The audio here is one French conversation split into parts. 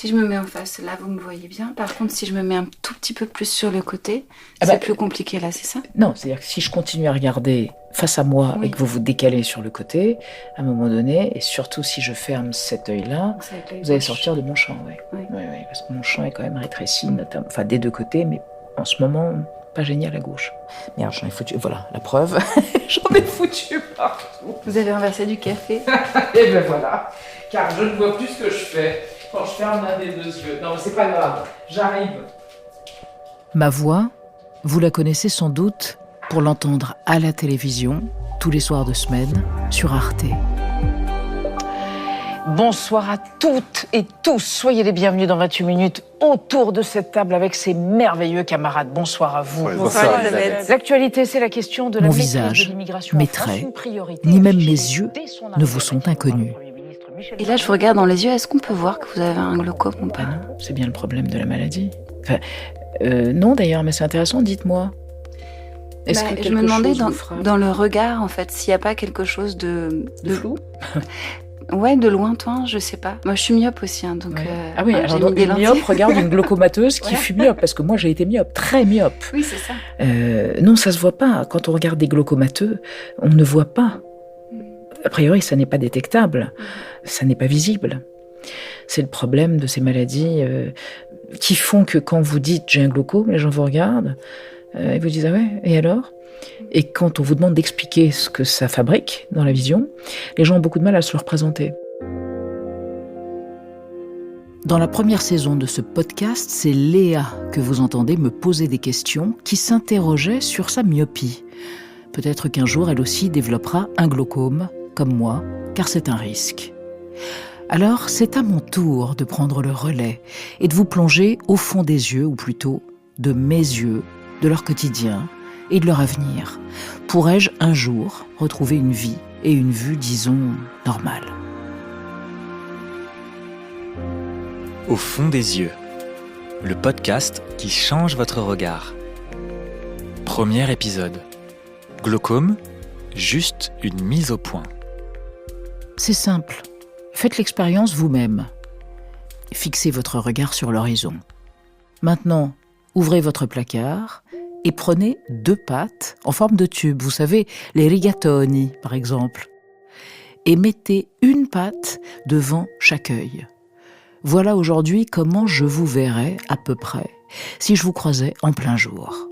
Si je me mets en face, là, vous me voyez bien. Par contre, si je me mets un tout petit peu plus sur le côté, c'est plus compliqué, là, c'est ça ? Non, c'est-à-dire que si je continue à regarder face à moi et que vous vous décalez sur le côté, à un moment donné, et surtout si je ferme cet œil-là, vous allez sortir de mon champ. Oui, parce que mon champ est quand même rétréci, notamment, enfin des deux côtés, mais en ce moment, pas génial à gauche. Merde, j'en ai foutu. Voilà, la preuve. J'en ai foutu partout. Vous avez renversé du café. Et ben voilà. Car je ne vois plus ce que je fais quand je ferme l'un des deux yeux. Non, mais c'est pas grave. J'arrive. Ma voix, vous la connaissez sans doute pour l'entendre à la télévision, tous les soirs de semaine, sur Arte. Bonsoir à toutes et tous. Soyez les bienvenus dans 28 minutes autour de cette table avec ces merveilleux camarades. Bonsoir à vous. Bonsoir. L'actualité, c'est la question de la maîtrise de l'immigration. Mon visage, mes traits, ni même mes yeux ne vous sont inconnus. Et là, je vous regarde dans les yeux. Est-ce qu'on peut voir que vous avez un glaucome ou pas ? Non, c'est bien le problème de la maladie. Enfin, non d'ailleurs, mais c'est intéressant, dites-moi. Est-ce que je me demandais dans le regard, en fait, s'il n'y a pas quelque chose de flou. Ouais, de lointain, je sais pas. Moi, je suis myope aussi, hein, donc. Ouais. Ah oui, alors donc, une myope regarde une glaucomateuse qui fut myope, parce que moi, j'ai été myope, très myope. Oui, c'est ça. Non, ça se voit pas. Quand on regarde des glaucomateux, on ne voit pas. A priori, ça n'est pas détectable, ça n'est pas visible. C'est le problème de ces maladies qui font que quand vous dites j'ai un glaucome, les gens vous regardent et vous disent ah ouais, et alors ? Et quand on vous demande d'expliquer ce que ça fabrique dans la vision, les gens ont beaucoup de mal à se le représenter. Dans la première saison de ce podcast, c'est Léa que vous entendez me poser des questions qui s'interrogeait sur sa myopie. Peut-être qu'un jour, elle aussi développera un glaucome, comme moi, car c'est un risque. Alors, c'est à mon tour de prendre le relais et de vous plonger au fond des yeux, ou plutôt de mes yeux, de leur quotidien et de leur avenir. Pourrais-je un jour retrouver une vie et une vue, disons, normale ? Au fond des yeux, le podcast qui change votre regard. Premier épisode. Glaucome, juste une mise au point. C'est simple. Faites l'expérience vous-même. Fixez votre regard sur l'horizon. Maintenant, ouvrez votre placard et prenez 2 pattes en forme de tube. Vous savez, les rigatoni, par exemple. Et mettez une patte devant chaque œil. Voilà aujourd'hui comment je vous verrais à peu près si je vous croisais en plein jour.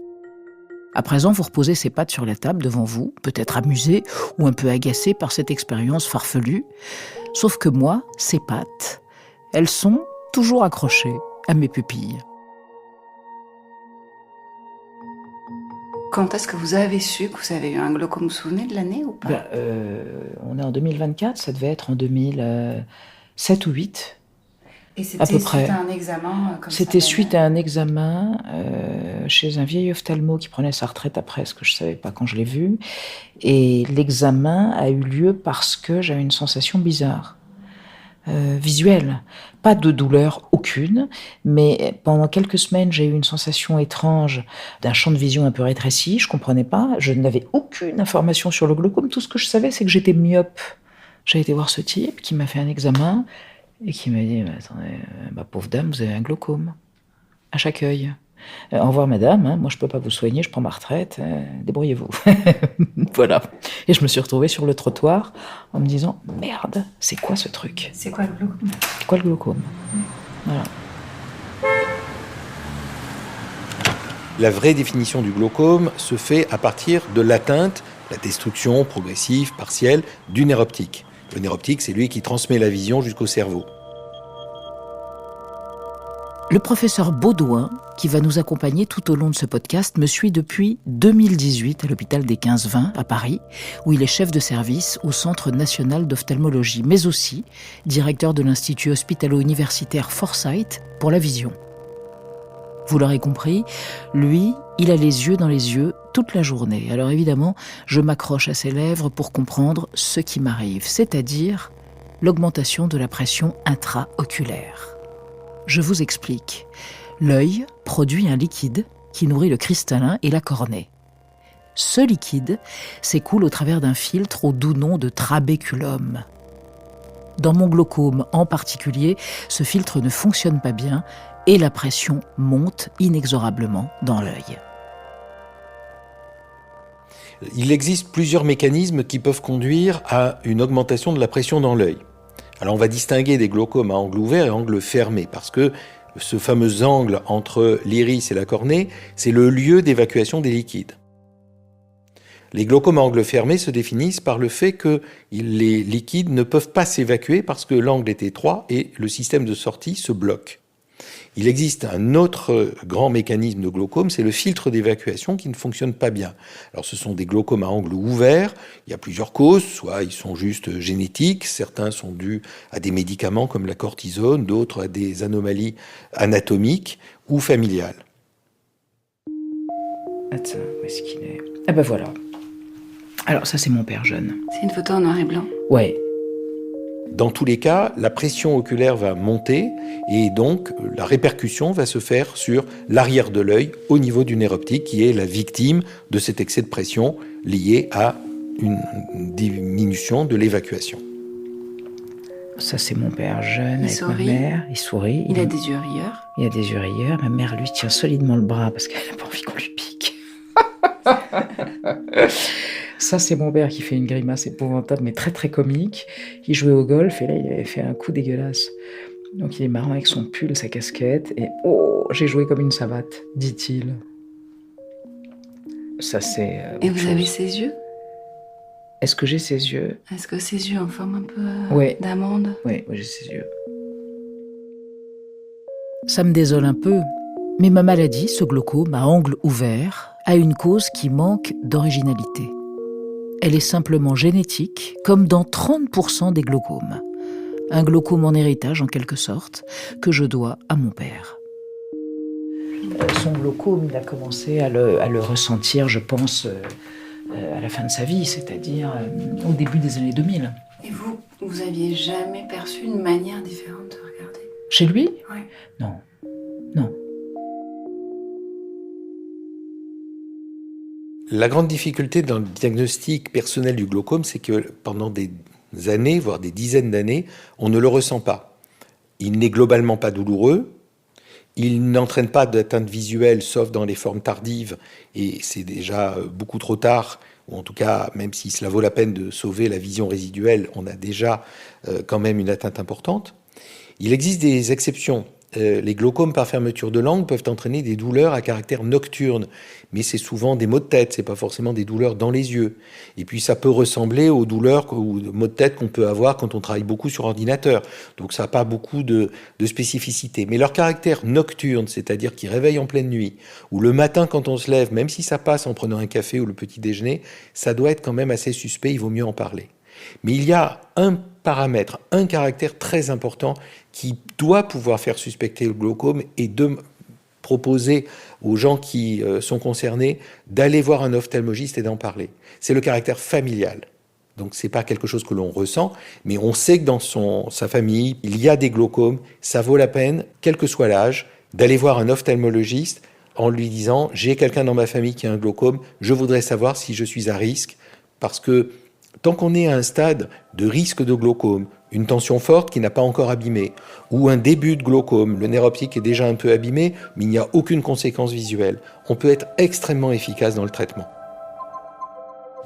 À présent, vous reposez ces pattes sur la table devant vous, peut-être amusé ou un peu agacé par cette expérience farfelue. Sauf que moi, ces pattes, elles sont toujours accrochées à mes pupilles. Quand est-ce que vous avez su que vous avez eu un glaucome ? Vous vous souvenez de l'année ou pas ? On est en 2024, ça devait être en 2007 ou 2008. Et c'était suite à un examen comme C'était suite à un examen chez un vieil ophtalmo qui prenait sa retraite après, ce que je ne savais pas quand je l'ai vu. Et l'examen a eu lieu parce que j'avais une sensation bizarre, visuelle. Pas de douleur aucune, mais pendant quelques semaines, j'ai eu une sensation étrange d'un champ de vision un peu rétréci. Je ne comprenais pas, je n'avais aucune information sur le glaucome. Tout ce que je savais, c'est que j'étais myope. J'ai été voir ce type qui m'a fait un examen et qui m'a dit « Attendez, ma pauvre dame, vous avez un glaucome à chaque œil. Au revoir madame, hein, moi je ne peux pas vous soigner, je prends ma retraite, débrouillez-vous. » Voilà. Et je me suis retrouvée sur le trottoir en me disant « Merde, c'est quoi ce truc ? C'est quoi le glaucome ? C'est quoi le glaucome ?» Voilà. La vraie définition du glaucome se fait à partir de l'atteinte, la destruction progressive, partielle, du nerf optique. Le nerf optique, c'est lui qui transmet la vision jusqu'au cerveau. Le professeur Baudouin, qui va nous accompagner tout au long de ce podcast, me suit depuis 2018 à l'hôpital des 15-20 à Paris, où il est chef de service au Centre national d'ophtalmologie, mais aussi directeur de l'Institut hospitalo-universitaire Foresight pour la vision. Vous l'aurez compris, lui, il a les yeux dans les yeux toute la journée. Alors évidemment, je m'accroche à ses lèvres pour comprendre ce qui m'arrive, c'est-à-dire l'augmentation de la pression intraoculaire. Je vous explique. L'œil produit un liquide qui nourrit le cristallin et la cornée. Ce liquide s'écoule au travers d'un filtre au doux nom de trabéculum. Dans mon glaucome en particulier, ce filtre ne fonctionne pas bien et la pression monte inexorablement dans l'œil. Il existe plusieurs mécanismes qui peuvent conduire à une augmentation de la pression dans l'œil. Alors on va distinguer des glaucomes à angle ouvert et angle fermé, parce que ce fameux angle entre l'iris et la cornée, c'est le lieu d'évacuation des liquides. Les glaucomes à angle fermé se définissent par le fait que les liquides ne peuvent pas s'évacuer parce que l'angle est étroit et le système de sortie se bloque. Il existe un autre grand mécanisme de glaucome, c'est le filtre d'évacuation qui ne fonctionne pas bien. Alors ce sont des glaucomes à angle ouvert, il y a plusieurs causes, soit ils sont juste génétiques, certains sont dus à des médicaments comme la cortisone, d'autres à des anomalies anatomiques ou familiales. Attends, où est-ce qu'il est ? Ah ben voilà. Alors ça c'est mon père jeune. C'est une photo en noir et blanc. Ouais. Dans tous les cas, la pression oculaire va monter et donc la répercussion va se faire sur l'arrière de l'œil au niveau du nerf optique qui est la victime de cet excès de pression lié à une diminution de l'évacuation. Ça c'est mon père jeune Il avec sourit. ma mère. Il sourit. Il a des yeux rieurs. Il a des yeux rieurs. Ma mère lui tient solidement le bras parce qu'elle n'a pas envie qu'on lui pique. Ça, c'est mon père qui fait une grimace épouvantable, mais très très comique. Il jouait au golf et là, il avait fait un coup dégueulasse. Donc il est marrant avec son pull, sa casquette, et « Oh, j'ai joué comme une savate », dit-il. Ça, c'est... Et vous avez ses yeux ? Est-ce que j'ai ses yeux ? Est-ce que ses yeux en forme un peu Ouais. d'amande ? Oui, j'ai ses yeux. Ça me désole un peu, mais ma maladie, ce glaucome à angle ouvert, a une cause qui manque d'originalité. Elle est simplement génétique, comme dans 30% des glaucomes. Un glaucome en héritage, en quelque sorte, que je dois à mon père. Son glaucome, il a commencé à le ressentir, je pense, à la fin de sa vie, c'est-à-dire au début des années 2000. Et vous aviez jamais perçu une manière différente de regarder ? Chez lui ? Oui. Non. Non. La grande difficulté dans le diagnostic personnel du glaucome, c'est que pendant des années, voire des dizaines d'années, on ne le ressent pas. Il n'est globalement pas douloureux, il n'entraîne pas d'atteinte visuelle, sauf dans les formes tardives, et c'est déjà beaucoup trop tard, ou en tout cas, même si cela vaut la peine de sauver la vision résiduelle, on a déjà quand même une atteinte importante. Il existe des exceptions. Les glaucomes par fermeture de l'angle peuvent entraîner des douleurs à caractère nocturne, mais c'est souvent des maux de tête, c'est pas forcément des douleurs dans les yeux. Et puis ça peut ressembler aux douleurs ou aux maux de tête qu'on peut avoir quand on travaille beaucoup sur ordinateur. Donc ça n'a pas beaucoup de spécificité. Mais leur caractère nocturne, c'est-à-dire qui réveille en pleine nuit, ou le matin quand on se lève, même si ça passe en prenant un café ou le petit déjeuner, ça doit être quand même assez suspect, il vaut mieux en parler. Mais il y a un paramètre, un caractère très important qui doit pouvoir faire suspecter le glaucome et de proposer aux gens qui sont concernés d'aller voir un ophtalmologiste et d'en parler. C'est le caractère familial. Donc c'est pas quelque chose que l'on ressent, mais on sait que dans sa famille, il y a des glaucomes. Ça vaut la peine, quel que soit l'âge, d'aller voir un ophtalmologiste en lui disant « j'ai quelqu'un dans ma famille qui a un glaucome, je voudrais savoir si je suis à risque » parce que tant qu'on est à un stade de risque de glaucome, une tension forte qui n'a pas encore abîmé, ou un début de glaucome, le nerf optique est déjà un peu abîmé, mais il n'y a aucune conséquence visuelle, on peut être extrêmement efficace dans le traitement.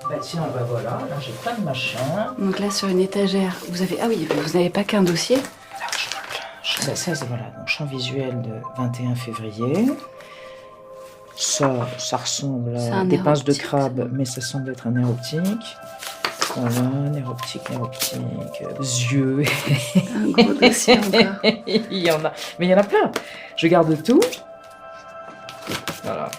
Bah tiens, bah voilà, là j'ai plein de machins. Donc là, sur une étagère, vous n'avez pas qu'un dossier ? Ça c'est voilà, donc champ visuel de 21 février. Ça ressemble à des pinces de crabe, mais ça semble être un nerf optique. Voilà, nerf optique, yeux. Un gros dossier encore. Il y en a, mais il y en a plein. Je garde tout. Voilà.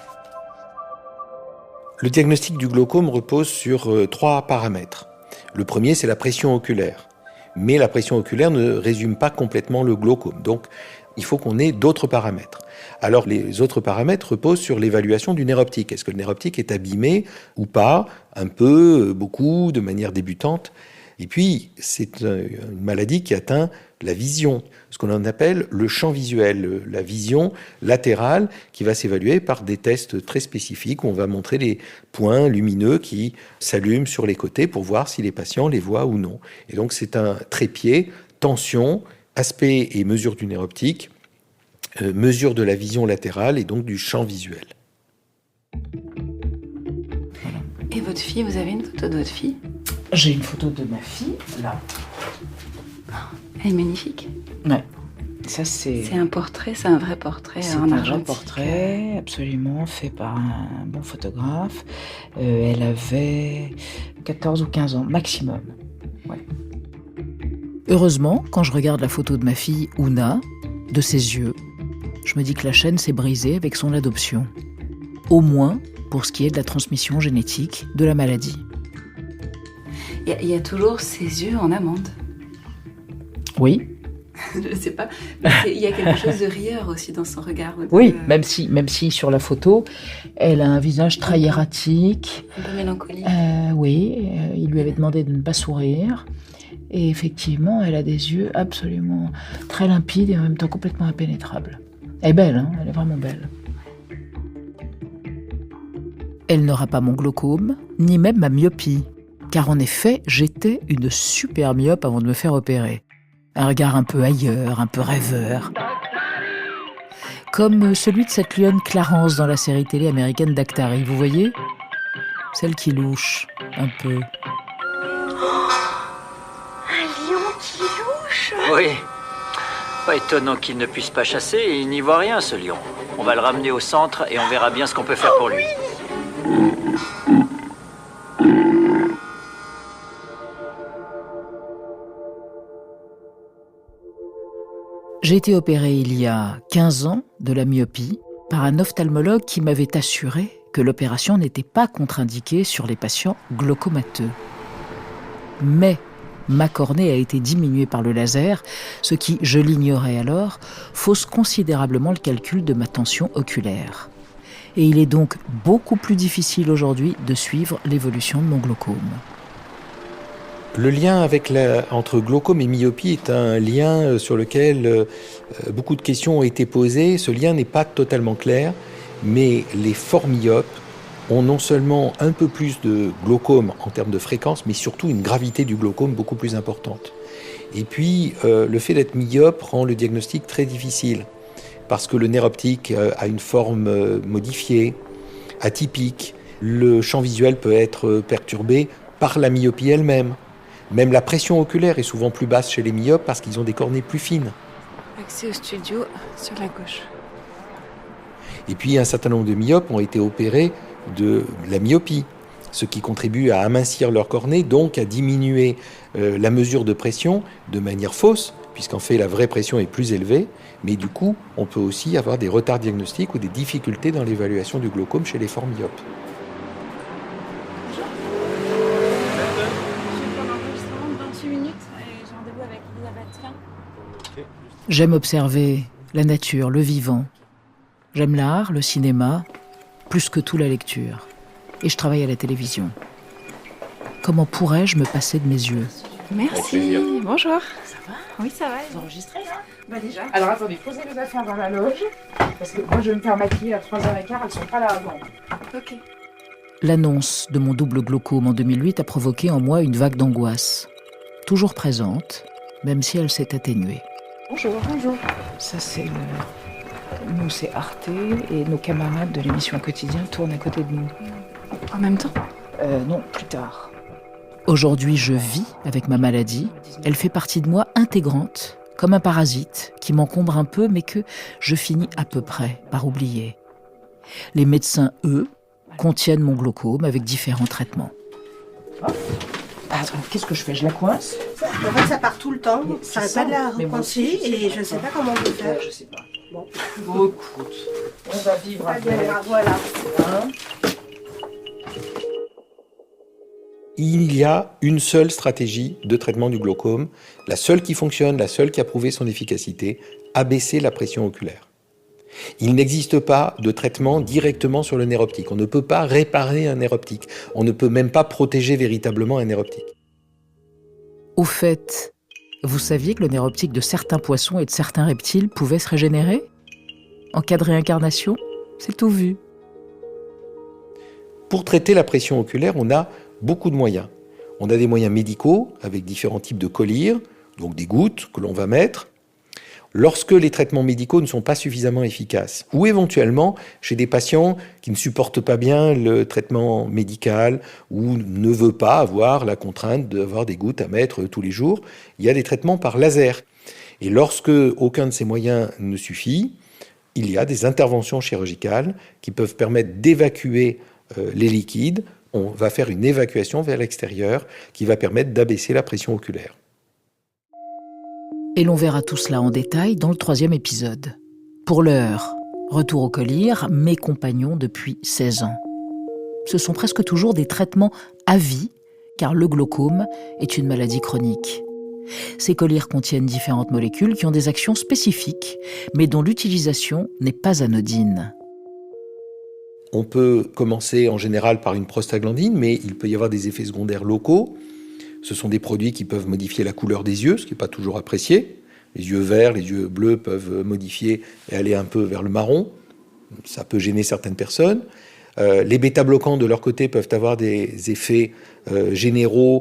Le diagnostic du glaucome repose sur 3 paramètres. Le premier, c'est la pression oculaire. Mais la pression oculaire ne résume pas complètement le glaucome. Donc, il faut qu'on ait d'autres paramètres. Alors, les autres paramètres reposent sur l'évaluation du nerf optique. Est-ce que le nerf optique est abîmé ou pas ? Un peu, beaucoup, de manière débutante. Et puis, c'est une maladie qui atteint la vision, ce qu'on appelle le champ visuel, la vision latérale qui va s'évaluer par des tests très spécifiques où on va montrer les points lumineux qui s'allument sur les côtés pour voir si les patients les voient ou non. Et donc, c'est un trépied tension, aspect et mesure du nerf optique, mesure de la vision latérale et donc du champ visuel. Et votre fille, vous avez une photo de votre fille? J'ai une photo de ma fille, là. Elle est magnifique. Ouais. Ça, c'est un portrait, c'est un vrai portrait c'est en un argentique. vrai portrait, absolument, fait par un bon photographe. Elle avait 14 ou 15 ans, maximum. Ouais. Heureusement, quand je regarde la photo de ma fille, Ouna, de ses yeux, je me dis que la chaîne s'est brisée avec son adoption. Au moins pour ce qui est de la transmission génétique de la maladie. Il y a toujours ses yeux en amande. Oui. Je sais pas. Il y a quelque chose de rieur aussi dans son regard. Oui, même si sur la photo, elle a un visage très hiératique. Un peu mélancolique. Il lui avait demandé de ne pas sourire. Et effectivement, elle a des yeux absolument très limpides et en même temps complètement impénétrables. Elle est belle, hein, elle est vraiment belle. Elle n'aura pas mon glaucome, ni même ma myopie. Car en effet, j'étais une super myope avant de me faire opérer. Un regard un peu ailleurs, un peu rêveur. Comme celui de cette lionne Clarence dans la série télé américaine Daktari, vous voyez ? Celle qui louche, un peu. Un lion qui louche. Oui. Pas étonnant qu'il ne puisse pas chasser, il n'y voit rien ce lion. On va le ramener au centre et on verra bien ce qu'on peut faire pour lui. J'ai été opérée il y a 15 ans de la myopie par un ophtalmologue qui m'avait assuré que l'opération n'était pas contre-indiquée sur les patients glaucomateux. Mais ma cornée a été diminuée par le laser, ce qui, je l'ignorais alors, fausse considérablement le calcul de ma tension oculaire. Et il est donc beaucoup plus difficile aujourd'hui de suivre l'évolution de mon glaucome. Le lien entre glaucome et myopie est un lien sur lequel beaucoup de questions ont été posées. Ce lien n'est pas totalement clair, mais les forts myopes ont non seulement un peu plus de glaucome en termes de fréquence, mais surtout une gravité du glaucome beaucoup plus importante. Et puis, le fait d'être myope rend le diagnostic très difficile, parce que le nerf optique a une forme modifiée, atypique. Le champ visuel peut être perturbé par la myopie elle-même. Même la pression oculaire est souvent plus basse chez les myopes parce qu'ils ont des cornées plus fines. Accès au studio sur la gauche. Et puis un certain nombre de myopes ont été opérés de la myopie, ce qui contribue à amincir leur cornée, donc à diminuer la mesure de pression de manière fausse, puisqu'en fait la vraie pression est plus élevée, mais du coup on peut aussi avoir des retards diagnostiques ou des difficultés dans l'évaluation du glaucome chez les forts myopes. J'aime observer la nature, le vivant. J'aime l'art, le cinéma, plus que tout la lecture. Et je travaille à la télévision. Comment pourrais-je me passer de mes yeux ? Merci. Bonjour. Ça va? Oui, ça va. Vous enregistrez là? Bah déjà. Alors attendez, posez les affaires dans la loge, parce que moi je vais me faire maquiller à 3h15, elles sont pas là avant. Ok. L'annonce de mon double glaucome en 2008 a provoqué en moi une vague d'angoisse. Toujours présente, même si elle s'est atténuée. Bonjour, bonjour. Ça c'est Nous c'est Arte et nos camarades de l'émission Quotidien tournent à côté de nous. En même temps? Non, plus tard. Aujourd'hui, je vis avec ma maladie. Elle fait partie de moi intégrante, comme un parasite qui m'encombre un peu, mais que je finis à peu près par oublier. Les médecins, eux, contiennent mon glaucome avec différents traitements. Attends, qu'est-ce que je fais? Je la coince? En fait, ça part tout le temps. Ça n'arrête pas de la Mais moi recoincer aussi, et je ne sais pas comment on peut faire. Je sais pas. Bon. Écoute, on va vivre Pas avec. bien, voilà. Hein. Il y a une seule stratégie de traitement du glaucome, la seule qui fonctionne, la seule qui a prouvé son efficacité, abaisser la pression oculaire. Il n'existe pas de traitement directement sur le nerf optique. On ne peut pas réparer un nerf optique. On ne peut même pas protéger véritablement un nerf optique. Au fait, vous saviez que le nerf optique de certains poissons et de certains reptiles pouvait se régénérer ? En cas de réincarnation, c'est tout vu. Pour traiter la pression oculaire, on a beaucoup de moyens. On a des moyens médicaux avec différents types de collyres. donc des gouttes que l'on va mettre lorsque les traitements médicaux ne sont pas suffisamment efficaces, ou éventuellement chez des patients qui ne supportent pas bien le traitement médical ou ne veulent pas avoir la contrainte d'avoir des gouttes à mettre tous les jours. Il y a des traitements par laser. Et lorsque aucun de ces moyens ne suffit, il y a des interventions chirurgicales qui peuvent permettre d'évacuer les liquides. On va faire une évacuation vers l'extérieur qui va permettre d'abaisser la pression oculaire. Et l'on verra tout cela en détail dans le 3e épisode. Pour l'heure, retour au collyre, mes compagnons depuis 16 ans. Ce sont presque toujours des traitements à vie, car le glaucome est une maladie chronique. Ces collyres contiennent différentes molécules qui ont des actions spécifiques, mais dont l'utilisation n'est pas anodine. On peut commencer en général par une prostaglandine, mais il peut y avoir des effets secondaires locaux. Ce sont des produits qui peuvent modifier la couleur des yeux, ce qui n'est pas toujours apprécié. Les yeux verts, les yeux bleus peuvent modifier et aller un peu vers le marron. Ça peut gêner certaines personnes. Les bêta-bloquants, de leur côté, peuvent avoir des effets généraux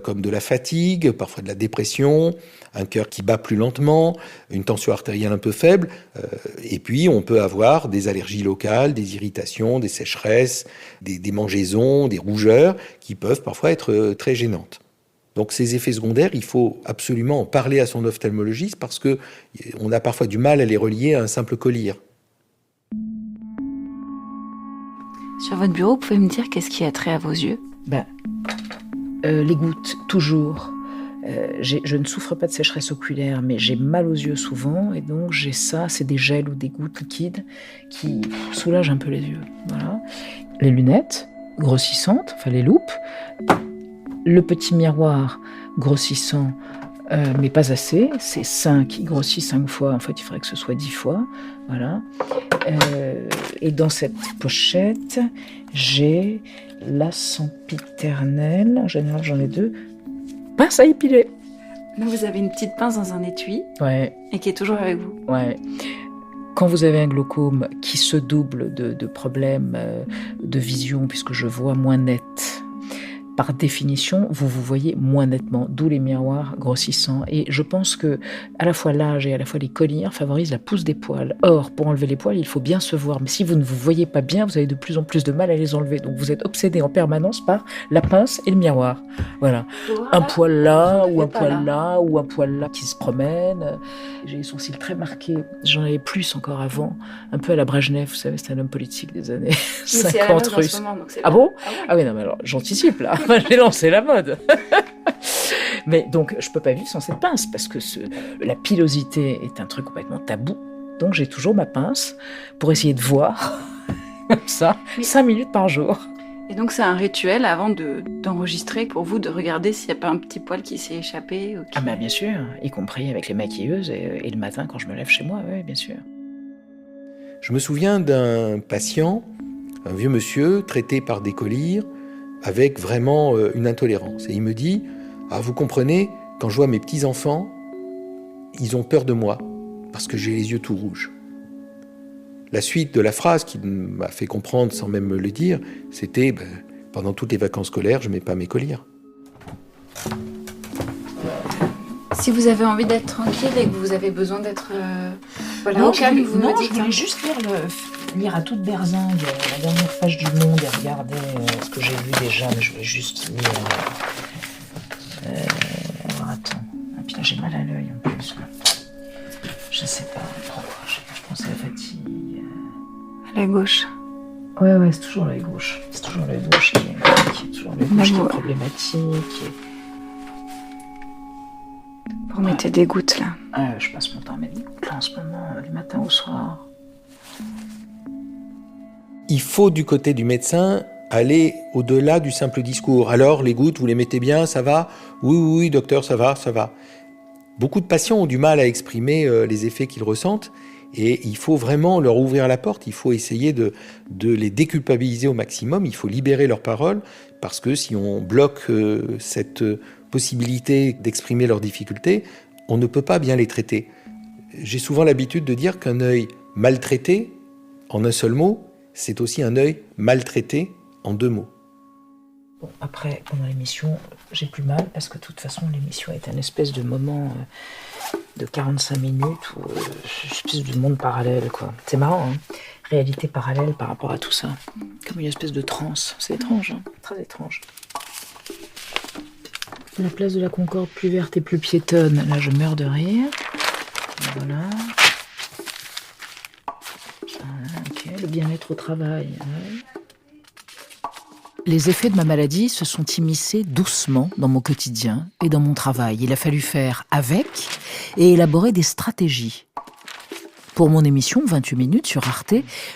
comme de la fatigue, parfois de la dépression, un cœur qui bat plus lentement, une tension artérielle un peu faible. Et puis, on peut avoir des allergies locales, des irritations, des sécheresses, des mangeaisons, des rougeurs qui peuvent parfois être très gênantes. Donc ces effets secondaires, il faut absolument en parler à son ophtalmologiste parce qu'on a parfois du mal à les relier à un simple collyre. Sur votre bureau, vous pouvez me dire qu'est-ce qui a trait à vos yeux ? Les gouttes, toujours. Je ne souffre pas de sécheresse oculaire, mais j'ai mal aux yeux souvent, et donc j'ai ça, c'est des gels ou des gouttes liquides qui soulagent un peu les yeux. Voilà. Les lunettes, grossissantes, enfin les loupes. Le petit miroir grossissant, mais pas assez. C'est 5, il grossit 5 fois. En fait, il faudrait que ce soit 10 fois. Voilà. Et dans cette pochette, j'ai la sempiternelle. En général, j'en ai 2. Pince à épiler. Là, vous avez une petite pince dans un étui. Ouais. Et qui est toujours avec vous. Ouais. Quand vous avez un glaucome qui se double de problèmes de vision, puisque je vois moins net, par définition, vous voyez moins nettement, d'où les miroirs grossissants. Et je pense que à la fois l'âge et à la fois les collyres favorisent la pousse des poils. Or, pour enlever les poils, il faut bien se voir. Mais si vous ne vous voyez pas bien, vous avez de plus en plus de mal à les enlever. Donc vous êtes obsédé en permanence par la pince et le miroir. Voilà. Un poil là, ou un poil là, ou un poil là qui se promène. J'ai les sourcils très marqués. J'en avais plus encore avant. Un peu à la Brejnev, vous savez, c'est un homme politique des années 50 russes. Ah bon ? Ah oui, non, mais alors, j'anticipe là. J'ai lancé la mode. Mais donc, je peux pas vivre sans cette pince parce que la pilosité est un truc complètement tabou. Donc, j'ai toujours ma pince pour essayer de voir, comme ça, 5 minutes par jour. Et donc, c'est un rituel avant d'enregistrer pour vous de regarder s'il n'y a pas un petit poil qui s'est échappé ou qui... Ah, bien sûr, y compris avec les maquilleuses et le matin quand je me lève chez moi, oui, bien sûr. Je me souviens d'un patient, un vieux monsieur, traité par des collyres, avec vraiment une intolérance. Et il me dit, vous comprenez, quand je vois mes petits-enfants, ils ont peur de moi, parce que j'ai les yeux tout rouges. La suite de la phrase qui m'a fait comprendre, sans même me le dire, c'était, pendant toutes les vacances scolaires, je ne mets pas mes collyres. Si vous avez envie d'être tranquille et que vous avez besoin d'être au calme, vous me dites. Je voulais juste lire à toute berzingue la dernière page du Monde et regarder ce que j'ai vu déjà, mais je voulais juste lire. Alors attends, putain, j'ai mal à l'œil en plus. Je sais pas pourquoi, je pense à la fatigue. À la gauche. Ouais, c'est toujours l'œil gauche. C'est toujours l'œil gauche qui est toujours l'œil gauche qui est problématique. Vous mettez des gouttes là. Je passe mon temps à mettre des gouttes là en ce moment, du matin au soir. Il faut, du côté du médecin, aller au-delà du simple discours. Alors, les gouttes, vous les mettez bien, ça va ? Oui, docteur, ça va. Beaucoup de patients ont du mal à exprimer les effets qu'ils ressentent et il faut vraiment leur ouvrir la porte. Il faut essayer de les déculpabiliser au maximum. Il faut libérer leurs paroles parce que si on bloque cette possibilité d'exprimer leurs difficultés, on ne peut pas bien les traiter. J'ai souvent l'habitude de dire qu'un œil maltraité, en un seul mot, c'est aussi un œil maltraité en 2 mots. Bon, après, pendant l'émission, j'ai plus mal parce que de toute façon, l'émission est un espèce de moment de 45 minutes ou une espèce de monde parallèle, quoi. C'est marrant, hein. Réalité parallèle par rapport à tout ça. Comme une espèce de transe. C'est étrange, hein. Très étrange. La place de la Concorde plus verte et plus piétonne. Là, je meurs de rire. Voilà. Ok, le bien-être au travail. Ouais. Les effets de ma maladie se sont immiscés doucement dans mon quotidien et dans mon travail. Il a fallu faire avec et élaborer des stratégies. Pour mon émission 28 minutes sur Arte,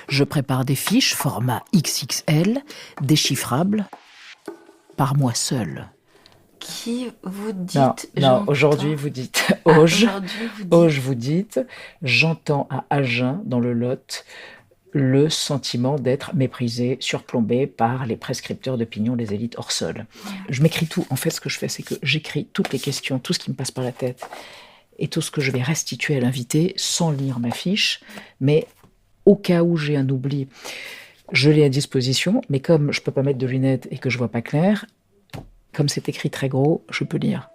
je prépare des fiches format XXL, déchiffrables, par moi seule. Qui vous dites... Non, aujourd'hui vous dites Auge. Auge vous dites, j'entends à Agen, dans le Lot, le sentiment d'être méprisé, surplombé par les prescripteurs d'opinion des élites hors sol. Je m'écris tout. En fait, ce que je fais, c'est que j'écris toutes les questions, tout ce qui me passe par la tête et tout ce que je vais restituer à l'invité sans lire ma fiche, mais au cas où j'ai un oubli, je l'ai à disposition, mais comme je peux pas mettre de lunettes et que je vois pas clair, comme c'est écrit très gros, je peux lire.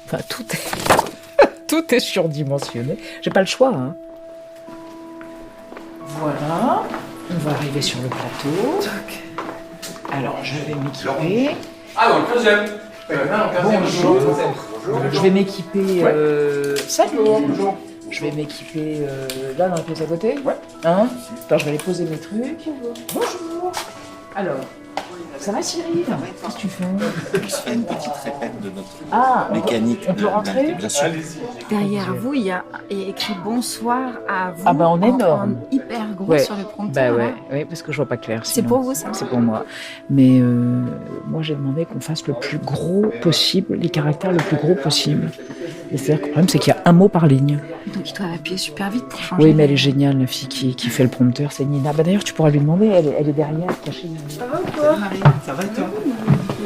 Enfin, tout est surdimensionné. J'ai pas le choix, hein. Voilà, on va arriver sur le plateau. Alors, je vais m'équiper. Ah, dans le 15e. Bonjour. Je vais m'équiper. Salut. Bonjour. Je vais m'équiper là dans la pièce à côté. Ouais. Hein? Attends, je vais aller poser mes trucs. Bonjour. Alors, ça va Cyril? Qu'est-ce que tu fais? Je fais une petite répète de notre mécanique. On peut rentrer? Bien sûr. Derrière vous, il y a écrit bonsoir à vous. Ah bah en énorme. En hyper gros Ouais. sur le prompteur. Bah là. ouais, parce que je vois pas clair. C'est sinon. pour vous ça? C'est pour moi. Mais moi j'ai demandé qu'on fasse le plus gros possible, les caractères le plus gros possible. Et c'est-à-dire que le problème c'est qu'il y a un mot par ligne. Donc ils doivent appuyer super vite pour changer. Oui, mais elle est géniale, la fille qui fait le prompteur, c'est Nina. Bah d'ailleurs tu pourras lui demander, elle est derrière, cachée. Ça va ou quoi? Ça va et toi?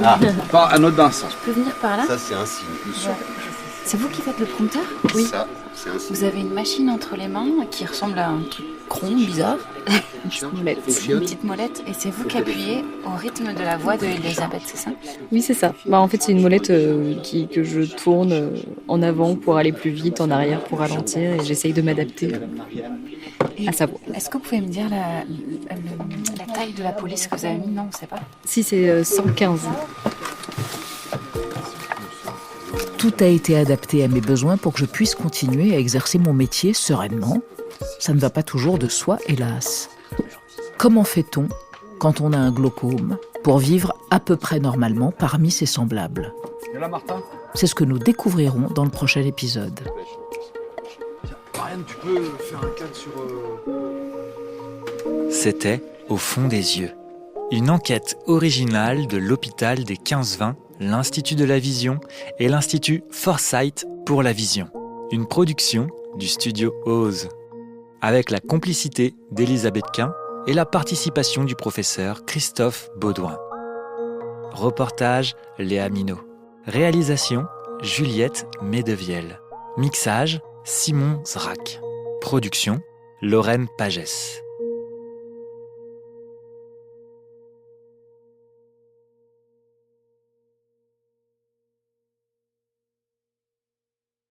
Ah, pas un autre ça. Je peux venir par là? Ça, c'est un signe. C'est vous qui faites le prompteur? Oui. Ça, c'est un signe. Vous avez une machine entre les mains qui ressemble à un truc rond, bizarre. Une petite molette. Et c'est vous qui appuyez au rythme de la voix de Elisabeth, c'est ça? Oui, c'est ça. En fait, c'est une molette que je tourne en avant pour aller plus vite, en arrière pour ralentir, et j'essaye de m'adapter à sa voix. Est-ce que vous pouvez me dire la taille de la police que vous avez mis? Non, on ne sait pas. Si, c'est 115. Tout a été adapté à mes besoins pour que je puisse continuer à exercer mon métier sereinement. Ça ne va pas toujours de soi, hélas. Comment fait-on, quand on a un glaucome, pour vivre à peu près normalement parmi ses semblables? C'est ce que nous découvrirons dans le prochain épisode. Marianne, tu peux faire un cadre sur... C'était Au fond des yeux, une enquête originale de l'hôpital des 15-20, l'Institut de la Vision et l'Institut Foresight pour la Vision. Une production du studio Ose, avec la complicité d'Elisabeth Quint et la participation du professeur Christophe Baudouin. Reportage Léa Minot. Réalisation Juliette Medevielle. Mixage Simon Zrac. Production Lorraine Pagès.